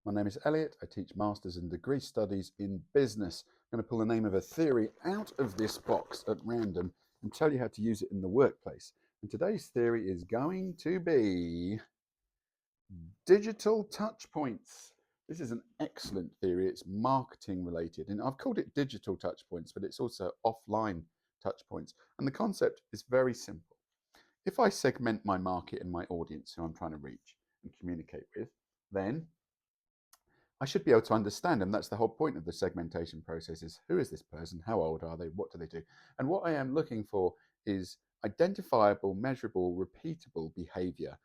My name is Elliot. I teach Masters and Degree Studies in Business. I'm going to pull the name of a theory out of this box at random and tell you how to use it in the workplace. And today's theory is going to be digital touch points. This is an excellent theory. It's marketing related, and I've called it digital touch points, but it's also offline touch points. And the concept is very simple. If I segment my market and my audience who I'm trying to reach and communicate with, then I should be able to understand them. That's the whole point of the segmentation process: is who is this person? How old are they? What do they do? And what I am looking for is identifiable, measurable, repeatable behavior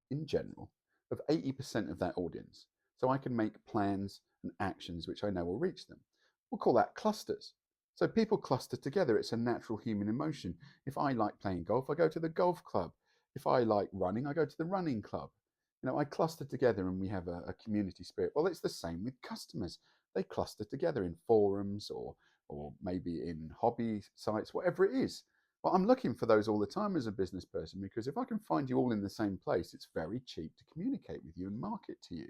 in general of 80% of that audience. So I can make plans and actions which I know will reach them. We'll call that clusters. So people cluster together. It's a natural human emotion. If I like playing golf, I go to the golf club. If I like running, I go to the running club. I cluster together and we have a community spirit. Well, it's the same with customers. They cluster together in forums or maybe in hobby sites, whatever it is. Well, I'm looking for those all the time as a business person, because if I can find you all in the same place, it's very cheap to communicate with you and market to you.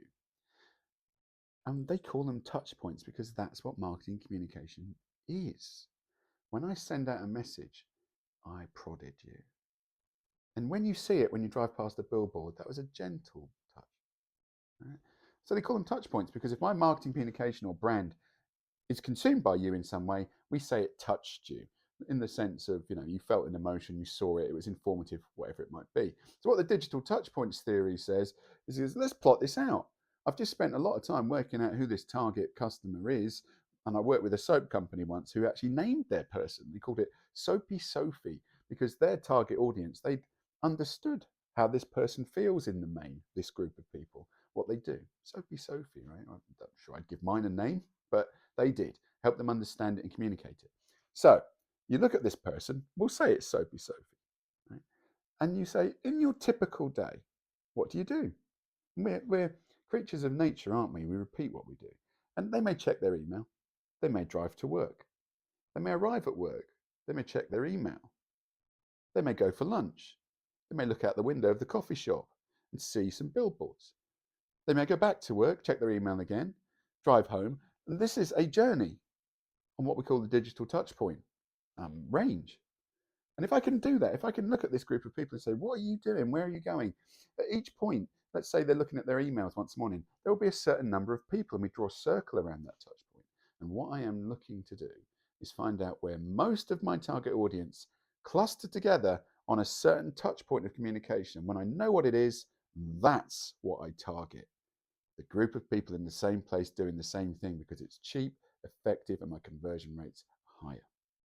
And they call them touch points because that's what marketing communication is. When I send out a message, I prodded you. And when you see it, when you drive past a billboard, that was a gentle touch. Right? So they call them touch points because if my marketing communication or brand is consumed by you in some way, we say it touched you, in the sense of, you felt an emotion, you saw it, it was informative, whatever it might be. So what the digital touch points theory says is let's plot this out. I've just spent a lot of time working out who this target customer is. And I worked with a soap company once who actually named their person. They called it Soapy Sophie because their target audience, they understood how this person feels in the main, this group of people, what they do. Soapy Sophie, right? I'm not sure I'd give mine a name, but they did help them understand it and communicate it. So you look at this person, we'll say it's Soapy Sophie, right? And you say, in your typical day, what do you do? We're creatures of nature, aren't we? We repeat what we do. And they may check their email. They may drive to work. They may arrive at work. They may check their email. They may go for lunch. They may look out the window of the coffee shop and see some billboards. They may go back to work, check their email again, drive home. And this is a journey on what we call the digital touchpoint range. And if I can do that, if I can look at this group of people and say, what are you doing? Where are you going? At each point, let's say they're looking at their emails once morning, there will be a certain number of people, and we draw a circle around that touch point. And what I am looking to do is find out where most of my target audience cluster together on a certain touch point of communication. When I know what it is, that's what I target. The group of people in the same place doing the same thing, because it's cheap, effective, and my conversion rate's higher.